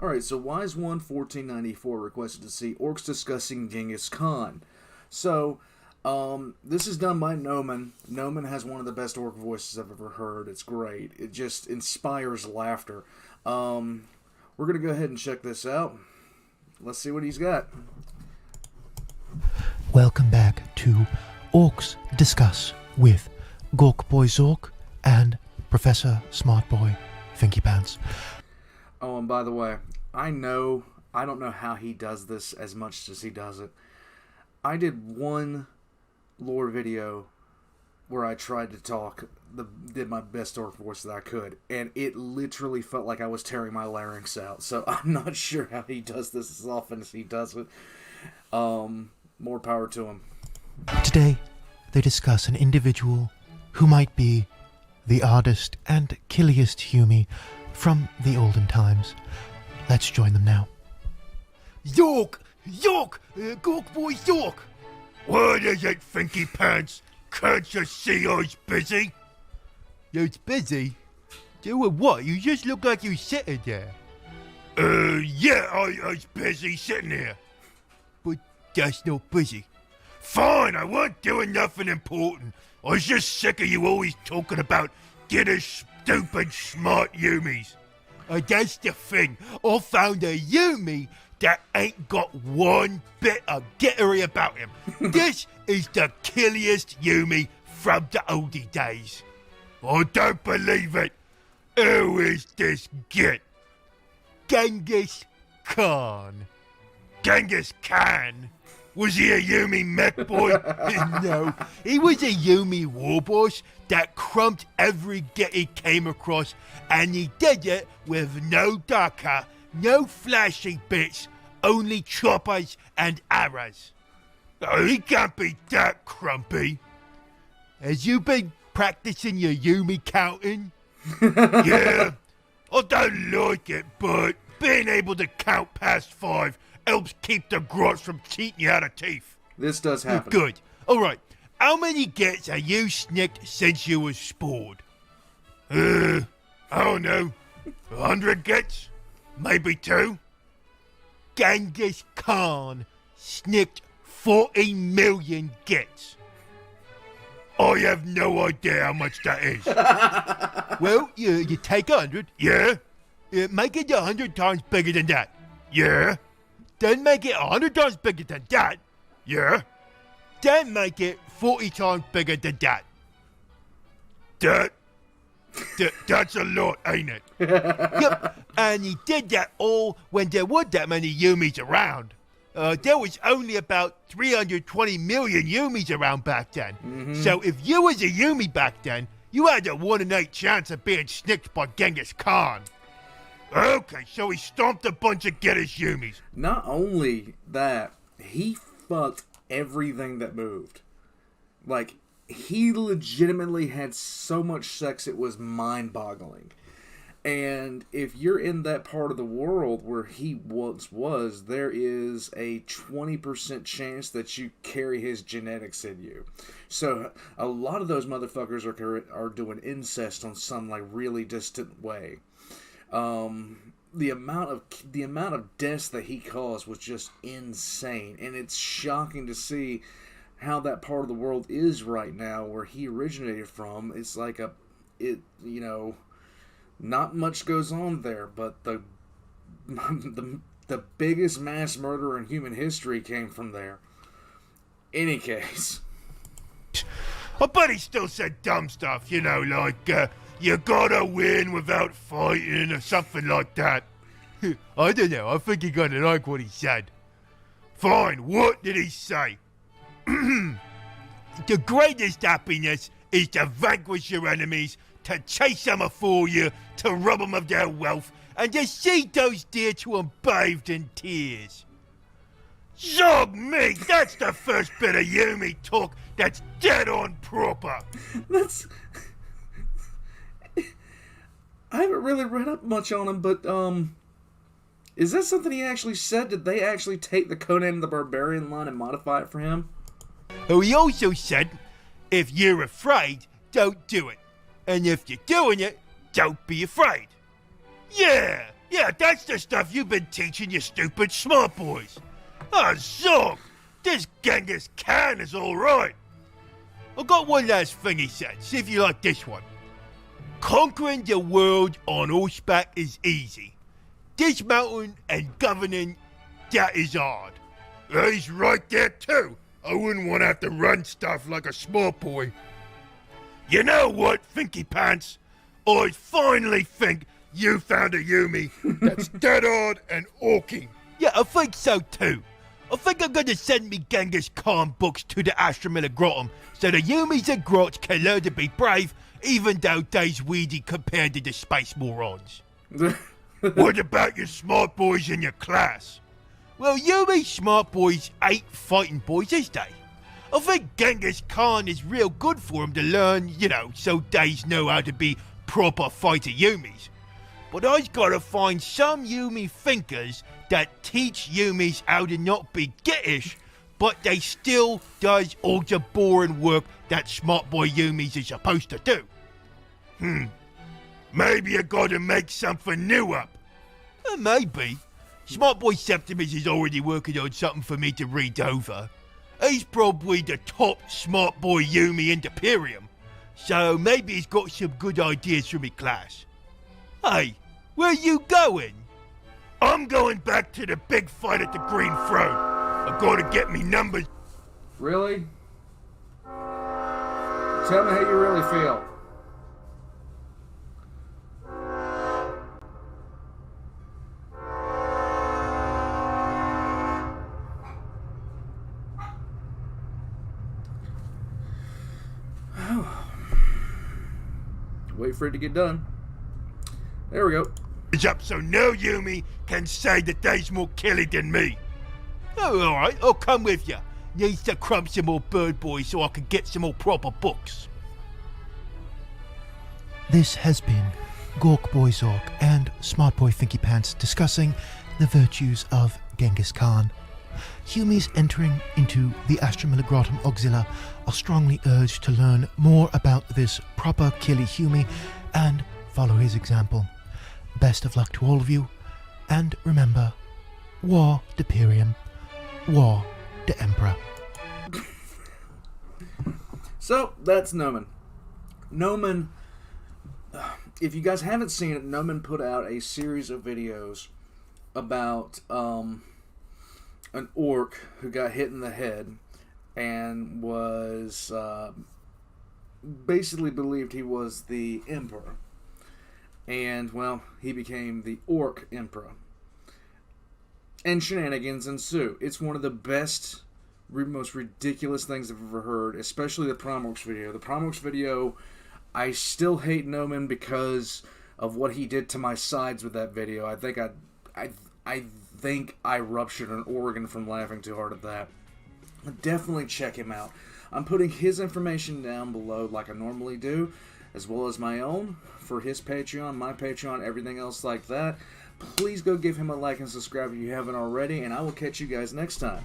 Alright, so Wise One 1494 requested to see Orks discussing Genghis Khan. So, this is done by Noman. Noman has one of the best orc voices I've ever heard. It's great. It just inspires laughter. We're going to go ahead and check this out. Let's see what he's got. Welcome back to Orks Discuss with Gork Boy Zork and Professor Smart Boy Finky Pants. Oh, and by the way, I don't know how he does this as much as he does it. I did one lore video where I tried to talk, did my best orc voice that I could, and it literally felt like I was tearing my larynx out. So I'm not sure how he does this as often as he does it. More power to him. Today, they discuss an individual who might be the oddest and killiest Hume from the olden times. Let's join them now. York! York! Gork Boy York! What is it, Finky Pants? Can't you see I was busy? You're busy? Doing what? You just look like you're sitting there. Yeah, I was busy sitting here. But that's not busy. Fine, I wasn't doing nothing important. I was just sick of you always talking about getting stupid smart Yumis. That's the thing. I found a Yumi that ain't got one bit of gittery about him. This is the killiest Yumi from the oldie days. I don't believe it. Who is this git? Genghis Khan. Genghis Khan? Was he a Yumi mech boy? No, he was a Yumi warboss that crumped every git he came across, and he did it with no daka, no flashy bits, only choppers and arrows. Oh, he can't be that crumpy. Has you been practicing your Yumi counting? Yeah, I don't like it, but being able to count past 5 helps keep the grots from cheating you out of teeth. This does happen. Good. Alright, how many gets have you snicked since you was spored? I don't know. 100 gets? Maybe 2? Genghis Khan snicked 40 million gets. I have no idea how much that is. Well, you take 100. Yeah. Make it 100 times bigger than that. Yeah. Then make it 100 times bigger than that. Yeah. Then make it 40 times bigger than that. That's a lot, ain't it? Yep. And he did that all when there weren't that many Yumis around. There was only about 320 million Yumis around back then. Mm-hmm. So if you was a Yumi back then, you had a 1 in 8 chance of being snicked by Genghis Khan. Okay, so he stomped a bunch of Geddish Yumis. Not only that, he fucked everything that moved. Like, he legitimately had so much sex it was mind-boggling. And if you're in that part of the world where he once was, there is a 20% chance that you carry his genetics in you. So a lot of those motherfuckers are doing incest on some like really distant way. The amount of deaths that he caused was just insane, and it's shocking to see how that part of the world is right now, where he originated from. It's like not much goes on there, but the biggest mass murder in human history came from there. Any case, I bet he still said dumb stuff, like you gotta win without fighting or something like that. I don't know, I think he kinda like what he said. Fine, what did he say? The greatest happiness is to vanquish your enemies, to chase them afore you, to rob them of their wealth, and to see those dear to them bathed in tears. Zog me, that's the first bit of Yumi talk that's dead on proper. I haven't really read up much on him, but, is that something he actually said? Did they actually take the Conan the Barbarian line and modify it for him? Oh, he also said, if you're afraid, don't do it. And if you're doing it, don't be afraid. Yeah, Yeah, that's the stuff you've been teaching your stupid smart boys. Ah, Zork, this Genghis Khan is alright. I got one last thing he said, see if you like this one. Conquering the world on horseback is easy. Dismounting and governing, that is hard. He's right there too. I wouldn't want to have to run stuff like a small boy. You know what, Finky Pants? I finally think you found a Yumi that's dead hard and orking. Yeah, I think so too. I think I'm gonna send me Genghis Khan books to the Astromilligrotum so the Yumis and Grots can learn to be brave even though they's weedy compared to the space morons. What about your smart boys in your class? Well, Yumi smart boys ain't fighting boys, is they? I think Genghis Khan is real good for 'em to learn, so they's know how to be proper fighter Yumis. But I've gotta find some Yumi thinkers that teach Yumis how to not be gittish, but they still does all the boring work that smart boy Yumis is supposed to do. Maybe I gotta make something new up. Maybe. Smart boy Septimus is already working on something for me to read over. He's probably the top smart boy Yumi in the Imperium, so maybe he's got some good ideas for me class. Hey, where you going? I'm going back to the big fight at the Green Throne. I gotta get me numbers. Really? Tell me how you really feel. Wait for it to get done. There we go. It's up so no Yumi can say that they's more killy than me. Oh, alright, I'll come with you. Needs to crumb some more bird boys so I can get some more proper books. This has been Gork Boy Zork and Smart Boy Finky Pants discussing the virtues of Genghis Khan. Humis entering into the Astromilligrotum Auxilia are strongly urged to learn more about this proper killy Humi and follow his example. Best of luck to all of you, and remember, War de Imperium, War de Emperor. So, that's Noman. Noman, if you guys haven't seen it, Noman put out a series of videos about an orc who got hit in the head and was basically believed he was the emperor. And, well, he became the Orc Emperor. And shenanigans ensue. It's one of the best, most ridiculous things I've ever heard, especially the Orks video. The Orks video, I still hate Noman because of what he did to my sides with that video. I think I ruptured an organ from laughing too hard at that. Definitely check him out. I'm putting his information down below like I normally do, as well as my own for his Patreon, my Patreon, everything else like that. Please go give him a like and subscribe if you haven't already, and I will catch you guys next time.